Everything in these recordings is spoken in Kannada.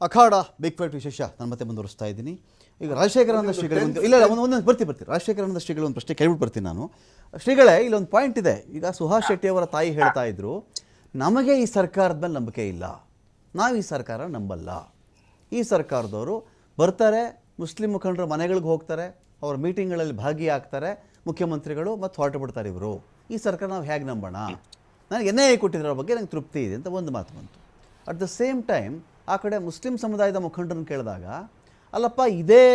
ಅಖಾಡ ಬಿಗ್ ಫೈಟ್ ವಿಶೇಷ ನಾನು ಮತ್ತೆ ಮುಂದುವರಿಸ್ತಾ ಇದ್ದೀನಿ. ಈಗ ರಾಜಶೇಖರಾನಂದ ಶ್ರೀಗಳು ಇಲ್ಲ ಒಂದು ಬರ್ತೀನಿ ರಾಜಶೇಖರಾನಂದ ಶ್ರೀಗಳು ಒಂದು ಪ್ರಶ್ನೆ ಕೇಳ್ಬಿಟ್ಟು ಬರ್ತೀನಿ ನಾನು. ಶ್ರೀಗಳೇ, ಇಲ್ಲೊಂದು ಪಾಯಿಂಟ್ ಇದೆ. ಈಗ ಸುಹಾಸ್ ಶೆಟ್ಟಿ ಅವರ ತಾಯಿ ಹೇಳ್ತಾ ಇದ್ರು, ನಮಗೆ ಈ ಸರ್ಕಾರದ ಮೇಲೆ ನಂಬಿಕೆ ಇಲ್ಲ, ನಾವು ಈ ಸರ್ಕಾರ ನಂಬಲ್ಲ. ಈ ಸರ್ಕಾರದವರು ಬರ್ತಾರೆ, ಮುಸ್ಲಿಂ ಮುಖಂಡರ ಮನೆಗಳಿಗೆ ಹೋಗ್ತಾರೆ, ಅವ್ರ ಮೀಟಿಂಗ್ಗಳಲ್ಲಿ ಭಾಗಿಯಾಗ್ತಾರೆ ಮುಖ್ಯಮಂತ್ರಿಗಳು, ಮತ್ತು ಹೊರಟು ಬಿಡ್ತಾರೆ ಇವರು. ಈ ಸರ್ಕಾರ ನಾವು ಹೇಗೆ ನಂಬೋಣ? ನನಗೆ NIA ಕೊಟ್ಟಿದ್ದರ ಬಗ್ಗೆ ನಂಗೆ ತೃಪ್ತಿ ಇದೆ ಅಂತ ಒಂದು ಮಾತು ಬಂತು. ಅಟ್ ದ ಸೇಮ್ ಟೈಮ್ ಆ ಕಡೆ ಮುಸ್ಲಿಂ ಸಮುದಾಯದ ಮುಖಂಡರನ್ನು ಕೇಳಿದಾಗ, ಅಲ್ಲಪ್ಪ ಇದೇ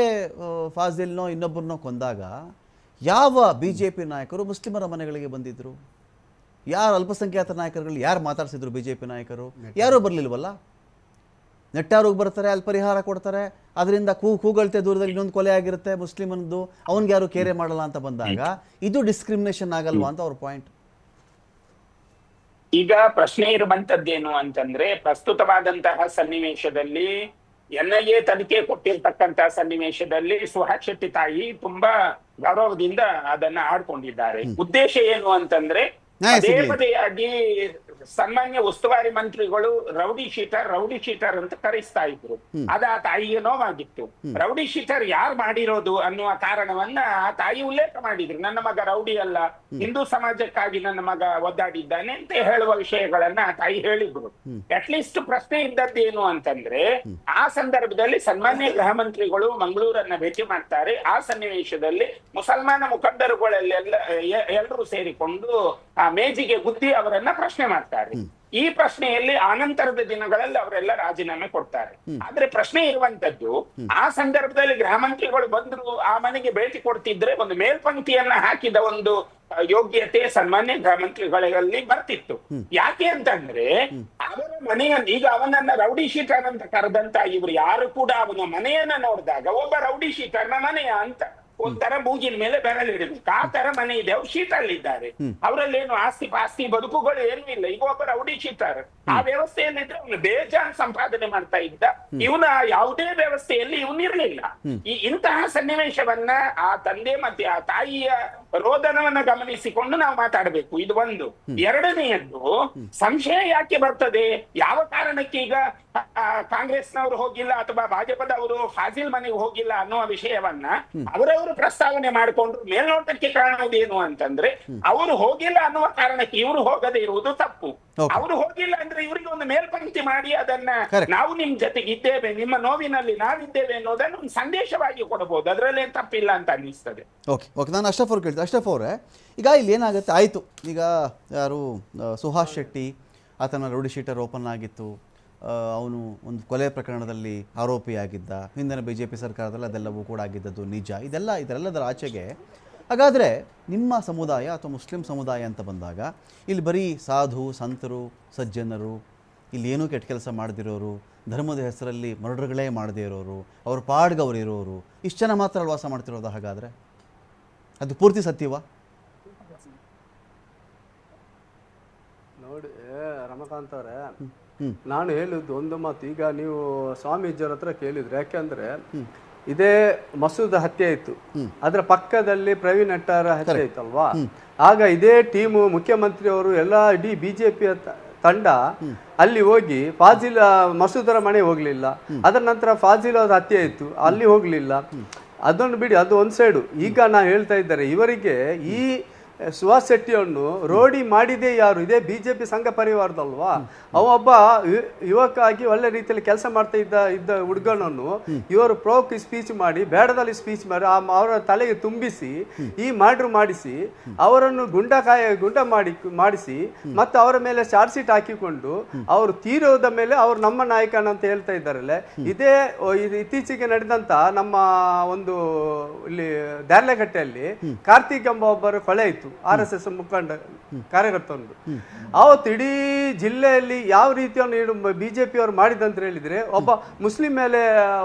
ಫಾಜಿಲ್ನೋ ಇನ್ನೊಬ್ಬರನ್ನೋ ಕೊಂದಾಗ ಯಾವ BJP ನಾಯಕರು ಮುಸ್ಲಿಮರ ಮನೆಗಳಿಗೆ ಬಂದಿದ್ದರು? ಯಾರು ಅಲ್ಪಸಂಖ್ಯಾತ ನಾಯಕರುಗಳು ಯಾರು ಮಾತಾಡ್ಸಿದ್ರು? BJP ನಾಯಕರು ಯಾರೂ ಬರಲಿಲ್ವಲ್ಲ. ನೆಟ್ಟಾರೋಗಿ ಬರ್ತಾರೆ, ಅಲ್ಲಿ ಪರಿಹಾರ ಕೊಡ್ತಾರೆ, ಅದರಿಂದ ಕೂಗಳ್ತೆ ದೂರದಲ್ಲಿ ಇನ್ನೊಂದು ಕೊಲೆ ಆಗಿರುತ್ತೆ ಮುಸ್ಲಿಮನದು, ಅವ್ನಿಗೆ ಯಾರು ಕೇರೆ ಮಾಡಲ್ಲ ಅಂತ ಬಂದಾಗ ಇದು ಡಿಸ್ಕ್ರಿಮಿನೇಷನ್ ಆಗಲ್ವಾ ಅಂತ ಅವ್ರ ಪಾಯಿಂಟ್. ಈಗ ಪ್ರಶ್ನೆ ಇರುವಂತದ್ದೇನು ಅಂತಂದ್ರೆ, ಪ್ರಸ್ತುತವಾದಂತಹ ಸನ್ನಿವೇಶದಲ್ಲಿ NIA ತನಿಖೆ ಕೊಟ್ಟಿರ್ತಕ್ಕಂತಹ ಸನ್ನಿವೇಶದಲ್ಲಿ ಸುಹಾಸ್ ಶೆಟ್ಟಿ ತಾಯಿ ತುಂಬಾ ಗೌರವದಿಂದ ಅದನ್ನ ಆಡ್ಕೊಂಡಿದ್ದಾರೆ. ಉದ್ದೇಶ ಏನು ಅಂತಂದ್ರೆ, ಪದೇ ಪದೇಯಾಗಿ ಸನ್ಮಾನ್ಯ ಉಸ್ತುವಾರಿ ಮಂತ್ರಿಗಳು ರೌಡಿ ಶೀಟರ್ ಅಂತ ಕರೆಸ್ತಾ ಇದ್ರು. ಅದ ಆ ತಾಯಿಗೆ ನೋವಾಗಿತ್ತು. ರೌಡಿ ಶೀಟರ್ ಯಾರು ಮಾಡಿರೋದು ಅನ್ನುವ ಕಾರಣವನ್ನ ಆ ತಾಯಿ ಉಲ್ಲೇಖ ಮಾಡಿದ್ರು. ನನ್ನ ಮಗ ರೌಡಿ ಅಲ್ಲ, ಹಿಂದೂ ಸಮಾಜಕ್ಕಾಗಿ ನನ್ನ ಮಗ ಒದ್ದಾಡಿದ್ದಾನೆ ಅಂತ ಹೇಳುವ ವಿಷಯಗಳನ್ನ ಆ ತಾಯಿ ಹೇಳಿದ್ರು. ಅಟ್ಲೀಸ್ಟ್ ಪ್ರಶ್ನೆ ಇದ್ದದ್ದೇನು ಅಂತಂದ್ರೆ, ಆ ಸಂದರ್ಭದಲ್ಲಿ ಸನ್ಮಾನ್ಯ ಗೃಹ ಮಂತ್ರಿಗಳು ಮಂಗಳೂರನ್ನ ಭೇಟಿ ಮಾಡ್ತಾರೆ. ಆ ಸನ್ನಿವೇಶದಲ್ಲಿ ಮುಸಲ್ಮಾನ ಮುಖಂಡರುಗಳೆಲ್ಲ ಎಲ್ಲರೂ ಸೇರಿಕೊಂಡು ಆ ಮೇಜಿಗೆ ಗುದ್ದಿ ಅವರನ್ನ ಪ್ರಶ್ನೆ ಮಾಡ್ತಾರೆ. ಈ ಪ್ರಶ್ನೆಯಲ್ಲಿ ಆನಂತರದ ದಿನಗಳಲ್ಲಿ ಅವರೆಲ್ಲ ರಾಜೀನಾಮೆ ಕೊಡ್ತಾರೆ. ಆದ್ರೆ ಪ್ರಶ್ನೆ ಇರುವಂತದ್ದು, ಆ ಸಂದರ್ಭದಲ್ಲಿ ಗೃಹ ಮಂತ್ರಿಗಳು ಬಂದ್ರು, ಆ ಮನೆಗೆ ಭೇಟಿ ಕೊಡ್ತಿದ್ರೆ ಒಂದು ಮೇಲ್ಪಂಕ್ತಿಯನ್ನ ಹಾಕಿದ ಒಂದು ಯೋಗ್ಯತೆ ಸನ್ಮಾನ್ಯ ಗೃಹ ಮಂತ್ರಿಗಳಲ್ಲಿ ಬರ್ತಿತ್ತು. ಯಾಕೆ ಅಂತಂದ್ರೆ, ಅವರ ಮನೆಯನ್ನು ಈಗ ಅವನನ್ನ ರೌಡಿ ಶೀಟರ್ ಅಂತ ಕರೆದಂತ ಇವ್ರು ಯಾರು ಕೂಡ ಅವನ ಮನೆಯನ್ನ ನೋಡಿದಾಗ ಒಬ್ಬ ರೌಡಿ ಶೀಟರ್ನ ಮನೆಯ ಅಂತ ಒಂಥರ ಮೂಗಿನ ಮೇಲೆ ಬೆರಳಿಡಬೇಕು. ಆ ತರ ಮನೆ ಇದೆ, ಅವ್ರು ಶೀಟಲ್ಲಿದ್ದಾರೆ, ಅವರಲ್ಲೇನು ಆಸ್ತಿ ಪಾಸ್ತಿ ಬದುಕುಗಳು ಏನೂ ಇಲ್ಲ. ಈಗ ಒಬ್ಬ ರೌಡಿ ಶೀಟರ್ ಆ ವ್ಯವಸ್ಥೆಯಲ್ಲಿದ್ರೆ ಅವನು ಬೇಜಾನ್ ಸಂಪಾದನೆ ಮಾಡ್ತಾ ಇದ್ದ. ಇವನ ಯಾವುದೇ ವ್ಯವಸ್ಥೆಯಲ್ಲಿ ಇವನಿರ್ಲಿಲ್ಲ. ಇಂತಹ ಸನ್ನಿವೇಶವನ್ನ ಆ ತಂದೆ ಮತ್ತೆ ಆ ತಾಯಿಯ ರೋದನವನ್ನ ಗಮನಿಸಿಕೊಂಡು ನಾವು ಮಾತಾಡಬೇಕು. ಇದು ಒಂದು. ಎರಡನೆಯದ್ದು, ಸಂಶಯ ಯಾಕೆ ಬರ್ತದೆ, ಯಾವ ಕಾರಣಕ್ಕೆ ಈಗ ಕಾಂಗ್ರೆಸ್ನವರು ಹೋಗಿಲ್ಲ ಅಥವಾ ಭಾಜಪದವರು ಫಾಜಿಲ್ ಮನೆಗೆ ಹೋಗಿಲ್ಲ ಅನ್ನುವ ವಿಷಯವನ್ನ ಅವರವರು ಪ್ರಸ್ತಾವನೆ ಮಾಡಿಕೊಂಡ್ರು. ಮೇಲ್ನೋಟಕ್ಕೆ ಕಾರಣವೇನು ಅಂತಂದ್ರೆ, ಅವರು ಹೋಗಿಲ್ಲ ಅನ್ನುವ ಕಾರಣಕ್ಕೆ ಇವರು ಹೋಗದೆ ಇರುವುದು ತಪ್ಪು. ಅವರು ಹೋಗಿಲ್ಲ ಅಂದ್ರೆ ಇವರಿಗೆ ಒಂದು ಮೇಲ್ಪಂಕ್ತಿ ಮಾಡಿ ಅದನ್ನ ನಾವು ನಿಮ್ ಜೊತೆಗೆ ಇದ್ದೇವೆ, ನಿಮ್ಮ ನೋವಿನಲ್ಲಿ ನಾವಿದ್ದೇವೆ ಅನ್ನೋದನ್ನ ಒಂದು ಸಂದೇಶವಾಗಿ ಕೊಡಬಹುದು. ಅದರಲ್ಲೇ ತಪ್ಪಿಲ್ಲ ಅಂತ ಅನ್ನಿಸ್ತದೆ. ಓಕೆ, ನಾನು ಅಶ್ರಫ್ ಅವ್ರು ಕೇಳ್ತೀನಿ. ಅಶ್ರಫ್ ಅವರೇ, ಈಗ ಇಲ್ಲಿ ಏನಾಗುತ್ತೆ, ಆಯಿತು, ಈಗ ಯಾರು ಸುಹಾಸ್ ಶೆಟ್ಟಿ ಆತನ ರೌಡಿ ಶೀಟರ್ ಓಪನ್ ಆಗಿತ್ತು, ಅವನು ಒಂದು ಕೊಲೆ ಪ್ರಕರಣದಲ್ಲಿ ಆರೋಪಿಯಾಗಿದ್ದ, ಹಿಂದಿನ BJP ಸರ್ಕಾರದಲ್ಲಿ ಅದೆಲ್ಲವೂ ಕೂಡ ಆಗಿದ್ದದ್ದು ನಿಜ. ಇದೆಲ್ಲದರ ಆಚೆಗೆ ಹಾಗಾದರೆ ನಿಮ್ಮ ಸಮುದಾಯ ಅಥವಾ ಮುಸ್ಲಿಂ ಸಮುದಾಯ ಅಂತ ಬಂದಾಗ ಇಲ್ಲಿ ಬರೀ ಸಾಧು ಸಂತರು ಸಜ್ಜನರು, ಇಲ್ಲಿ ಏನೂ ಕೆಟ್ಟ ಕೆಲಸ ಮಾಡದಿರೋರು, ಧರ್ಮದ ಹೆಸರಲ್ಲಿ ಮರ್ಡರ್ಗಳೇ ಮಾಡದೇ ಇರೋರು, ಅವ್ರ ಪಾಡ್ಗೆ ಅವ್ರು ಇರೋರು, ಇಷ್ಟು ಜನ ಮಾತ್ರ ವಾಸ ಮಾಡ್ತಿರೋದು. ಹಾಗಾದರೆ ಅದು ಪೂರ್ತಿ ಸತ್ಯವಾ? ನೋಡಿ ರಮಕಾಂತ್ ಅವರೇ, ನಾನು ಹೇಳುದು ಒಂದು ಮಾತು. ಈಗ ನೀವು ಸ್ವಾಮೀಜಿಯವ್ರ ಹತ್ರ ಕೇಳಿದ್ರು, ಯಾಕೆಂದ್ರೆ ಇದೇ ಮಸೂದ್ ಹತ್ಯೆ ಇತ್ತು, ಅದರ ಪಕ್ಕದಲ್ಲಿ ಪ್ರವೀಣ್ ನೆಟ್ಟಾರ ಹತ್ಯೆ ಇತ್ತಲ್ವಾ. ಆಗ ಇದೇ ಟೀಮು ಮುಖ್ಯಮಂತ್ರಿ ಅವರು ಎಲ್ಲ ಇಡೀ BJP ತಂಡ ಅಲ್ಲಿ ಹೋಗಿ ಮಸೂದರ ಮನೆ ಹೋಗ್ಲಿಲ್ಲ. ಅದರ ನಂತರ ಫಾಜಿಲ್ ಅವ್ರ ಹತ್ಯೆ ಇತ್ತು, ಅಲ್ಲಿ ಹೋಗ್ಲಿಲ್ಲ. ಅದನ್ನು ಬಿಡಿ, ಅದು ಒಂದು ಸೈಡು. ಈಗ ನಾ ಹೇಳ್ತಾ ಇದ್ದಾರೆ, ಇವರಿಗೆ ಈ ಸುಹಾಸ್ ಶೆಟ್ಟಿಯನ್ನು ರೋಡಿ ಮಾಡಿದೆ ಯಾರು? ಇದೇ BJP ಸಂಘ ಪರಿವಾರದಲ್ವಾ. ಅವ ಒಬ್ಬ ಯುವಕ ಆಗಿ ಒಳ್ಳೆ ರೀತಿಯಲ್ಲಿ ಕೆಲಸ ಮಾಡ್ತಾ ಇದ್ದ ಹುಡುಗನನ್ನು ಇವರು ಪ್ರೋಕ್ ಸ್ಪೀಚ್ ಮಾಡಿ, ಬೇಡದಲ್ಲಿ ಸ್ಪೀಚ್ ಮಾಡಿ ಅವರ ತಲೆಗೆ ತುಂಬಿಸಿ ಈ ಮರ್ಡರ್ ಮಾಡಿಸಿ ಅವರನ್ನು ಗುಂಡ ಮಾಡಿಸಿ ಮತ್ತೆ ಅವರ ಮೇಲೆ ಚಾರ್ಜ್ ಶೀಟ್ ಹಾಕಿಕೊಂಡು ಅವರು ತೀರೋದ ಮೇಲೆ ಅವರು ನಮ್ಮ ನಾಯಕನ ಅಂತ ಹೇಳ್ತಾ ಇದ್ದಾರಲ್ಲ. ಇದೇ ಇತ್ತೀಚೆಗೆ ನಡೆದಂತ ನಮ್ಮ ಒಂದು ಇಲ್ಲಿ ದ್ಯಾರ್ಲೆಗಟ್ಟೆಯಲ್ಲಿ ಕಾರ್ತಿಕ್ ಎಂಬ ಒಬ್ಬರು ಕೊಲೆ ಇತ್ತು, RSS ಮುಖಂಡ ಕಾರ್ಯಕರ್ತಂದು. ಅವತ್ತು ಇಡೀ ಜಿಲ್ಲೆಯಲ್ಲಿ ಯಾವ ರೀತಿಯನ್ನು BJP ಅವರು ಮಾಡಿದಂತ ಹೇಳಿದ್ರೆ, ಒಬ್ಬ ಮುಸ್ಲಿಂ ಮೇಲೆ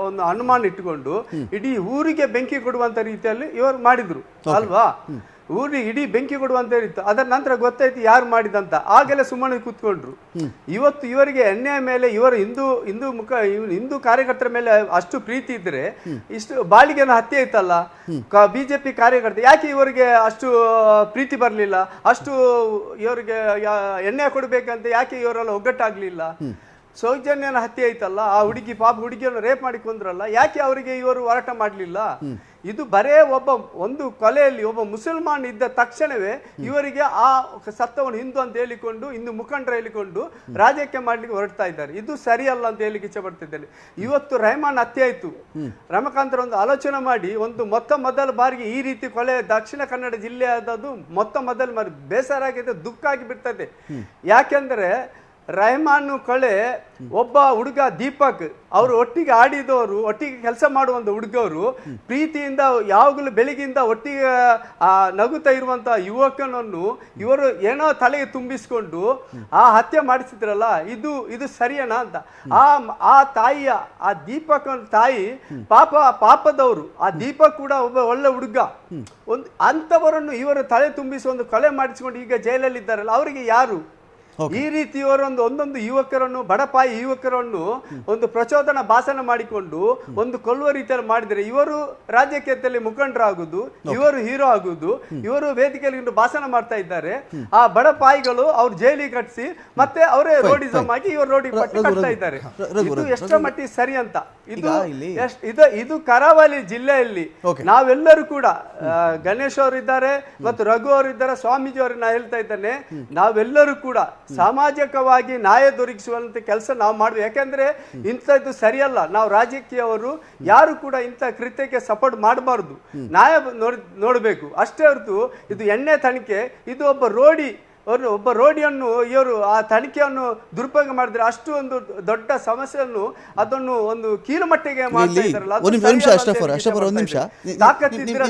ಒಂದು ಅನುಮಾನ ಇಟ್ಟುಕೊಂಡು ಇಡೀ ಊರಿಗೆ ಬೆಂಕಿ ಕೊಡುವಂತ ರೀತಿಯಲ್ಲಿ ಇವರು ಮಾಡಿದ್ರು ಅಲ್ವಾ. ಊರಿಗೆ ಇಡೀ ಬೆಂಕಿ ಕೊಡುವಂತ ಇತ್ತು. ಅದರ ನಂತರ ಗೊತ್ತಾಯ್ತು ಯಾರು ಮಾಡಿದಂತ, ಆಗೆಲ್ಲ ಸುಮ್ಮನೆ ಕೂತ್ಕೊಂಡ್ರು. ಇವತ್ತು ಇವರಿಗೆ ಎಣ್ಣೆ ಮೇಲೆ ಇವರು ಹಿಂದೂ ಕಾರ್ಯಕರ್ತರ ಮೇಲೆ ಅಷ್ಟು ಪ್ರೀತಿ ಇದ್ರೆ, ಇಷ್ಟು ಬಾಳಿಗೆನ ಹತ್ಯೆ ಇತ್ತಲ್ಲ BJP ಕಾರ್ಯಕರ್ತ, ಯಾಕೆ ಇವರಿಗೆ ಅಷ್ಟು ಪ್ರೀತಿ ಬರಲಿಲ್ಲ? ಅಷ್ಟು ಇವರಿಗೆ ಎಣ್ಣೆ ಕೊಡ್ಬೇಕಂತ ಯಾಕೆ ಇವರೆಲ್ಲ ಒಗ್ಗಟ್ಟಾಗ್ಲಿಲ್ಲ? ಸೌಜನ್ಯನ ಹತ್ಯೆ ಐತಲ್ಲ, ಆ ಹುಡುಗಿ ಪಾಪ ಹುಡುಗಿಯನ್ನು ರೇಪ್ ಮಾಡಿ ಕೊಂದ್ರಲ್ಲ, ಯಾಕೆ ಅವರಿಗೆ ಇವರು ಹೋರಾಟ ಮಾಡಲಿಲ್ಲ? ಇದು ಬರೇ ಒಂದು ಕೊಲೆಯಲ್ಲಿ ಒಬ್ಬ ಮುಸಲ್ಮಾನ್ ಇದ್ದ ತಕ್ಷಣವೇ ಇವರಿಗೆ ಆ ಸತ್ತವನು ಹಿಂದೂ ಅಂತ ಹೇಳಿಕೊಂಡು, ಹಿಂದೂ ಮುಖಂಡರು ಹೇಳಿಕೊಂಡು ರಾಜಕೀಯ ಮಾಡ್ಲಿಕ್ಕೆ ಹೊರಡ್ತಾ ಇದ್ದಾರೆ. ಇದು ಸರಿಯಲ್ಲ ಅಂತ ಹೇಳಿಕ್ಕೆ ಇಚ್ಛೆ ಪಡ್ತಿದ್ದೇನೆ. ಇವತ್ತು ರೆಹಮಾನ್ ಹತ್ಯೆ ಆಯ್ತು, ರಮಕಾಂತರ ಒಂದು ಆಲೋಚನೆ ಮಾಡಿ, ಒಂದು ಮೊದಲ ಬಾರಿಗೆ ಈ ರೀತಿ ಕೊಲೆ ದಕ್ಷಿಣ ಕನ್ನಡ ಜಿಲ್ಲೆ ಆದದ್ದು ಮೊದಲ ಬೇಸರ ಆಗಿದೆ, ದುಃಖ ಆಗಿ ಬಿಡ್ತದೆ. ಯಾಕೆಂದ್ರೆ ರೆಹಮಾನ್ ಕೊಲೆ ಒಬ್ಬ ಹುಡುಗ ದೀಪಕ್, ಅವರು ಒಟ್ಟಿಗೆ ಆಡಿದವರು, ಒಟ್ಟಿಗೆ ಕೆಲಸ ಮಾಡುವಂತ ಹುಡುಗರು, ಪ್ರೀತಿಯಿಂದ ಯಾವಾಗಲೂ ಬೆಳಿಗ್ಗೆಯಿಂದ ಒಟ್ಟಿಗೆ ನಗುತ್ತಾ ಇರುವಂತಹ ಯುವಕನನ್ನು ಇವರು ಏನೋ ತಲೆಗೆ ತುಂಬಿಸಿಕೊಂಡು ಆ ಹತ್ಯೆ ಮಾಡಿಸಿದ್ರಲ್ಲ, ಇದು ಸರಿಯನಾ ಅಂತ. ಆ ತಾಯಿಯ, ಆ ದೀಪಕ್ ತಾಯಿ ಪಾಪದವರು. ಆ ದೀಪಕ್ ಕೂಡ ಒಬ್ಬ ಒಳ್ಳೆ ಹುಡುಗ. ಅಂತವರನ್ನು ಇವರು ತಲೆ ತುಂಬಿಸಿ ಒಂದು ಕೊಲೆ ಮಾಡಿಸಿಕೊಂಡು ಈಗ ಜೈಲಲ್ಲಿ ಇದ್ದಾರಲ್ಲ, ಅವರಿಗೆ ಯಾರು? ಈ ರೀತಿ ಒಂದೊಂದು ಯುವಕರನ್ನು, ಬಡಪಾಯಿ ಯುವಕರನ್ನು ಒಂದು ಪ್ರಚೋದನಾ ಭಾಷಣ ಮಾಡಿಕೊಂಡು ಒಂದು ಕೊಲ್ಲುವ ರೀತಿಯಲ್ಲಿ ಮಾಡಿದರೆ ಇವರು ರಾಜಕೀಯದಲ್ಲಿ ಮುಖಂಡರಾಗುವುದು, ಇವರು ಹೀರೋ ಆಗುವುದು, ಇವರು ವೇದಿಕೆಯಲ್ಲಿ ಭಾಷಣ ಮಾಡ್ತಾ ಇದ್ದಾರೆ. ಆ ಬಡಪಾಯಿಗಳು ಅವ್ರು ಜೈಲಿಗೆ ಕಟ್ಟಿಸಿ ಮತ್ತೆ ಅವರೇ ರೋಡಿಸಮ್ ಆಗಿ ಇವರು ರೋಡಿಗೆ ಪಟ್ಟಿ ಕಟ್ತಾ ಇದ್ದಾರೆ. ಇದು ಎಷ್ಟರ ಮಟ್ಟಿಗೆ ಸರಿ ಅಂತ. ಇದು ಕರಾವಳಿ ಜಿಲ್ಲೆಯಲ್ಲಿ ನಾವೆಲ್ಲರೂ ಕೂಡ, ಗಣೇಶ್ ಅವರು ಇದ್ದಾರೆ ಮತ್ತು ರಘು ಅವರು ಇದ್ದಾರೆ, ಸ್ವಾಮೀಜಿ ಅವರು, ನಾ ಹೇಳ್ತಾ ಇದ್ದೇನೆ, ನಾವೆಲ್ಲರೂ ಕೂಡ ಸಾಮಾಜಿಕವಾಗಿ ನ್ಯಾಯ ದೊರಕಿಸುವಂತ ಕೆಲಸ ನಾವು ಮಾಡ್ಬೇಕು. ಯಾಕಂದ್ರೆ ಇಂಥದ್ದು ಸರಿಯಲ್ಲ. ನಾವು ರಾಜಕೀಯವರು ಯಾರು ಕೂಡ ಇಂಥ ಕೃತ್ಯಕ್ಕೆ ಸಪೋರ್ಟ್ ಮಾಡಬಾರ್ದು, ನ್ಯಾಯ ನೋಡಬೇಕು ಅಷ್ಟೇ ಹೊರತು ಇದು ಎಣ್ಣೆ ತನಿಖೆ, ಇದು ಒಬ್ಬ ರೋಡಿಯನ್ನು ಇವರು ಆ ತನಿಖೆಯನ್ನು ದುರುಪಯೋಗ ಮಾಡಿದ್ರೆ ಅಷ್ಟು ಒಂದು ದೊಡ್ಡ ಸಮಸ್ಯೆಯನ್ನು ಅದನ್ನು ಒಂದು ಕೀಳುಮಟ್ಟಿಗೆ ಮಾಡ್ತಾ ಇದ್ದಾರಲ್ಲ. ಒಂದು ನಿಮಿಷ, ಅಶ್ರಫ್ ಅವರ ಒಂದು ನಿಮಿಷ, ತಾಕತ್ತಿದ್ರೆ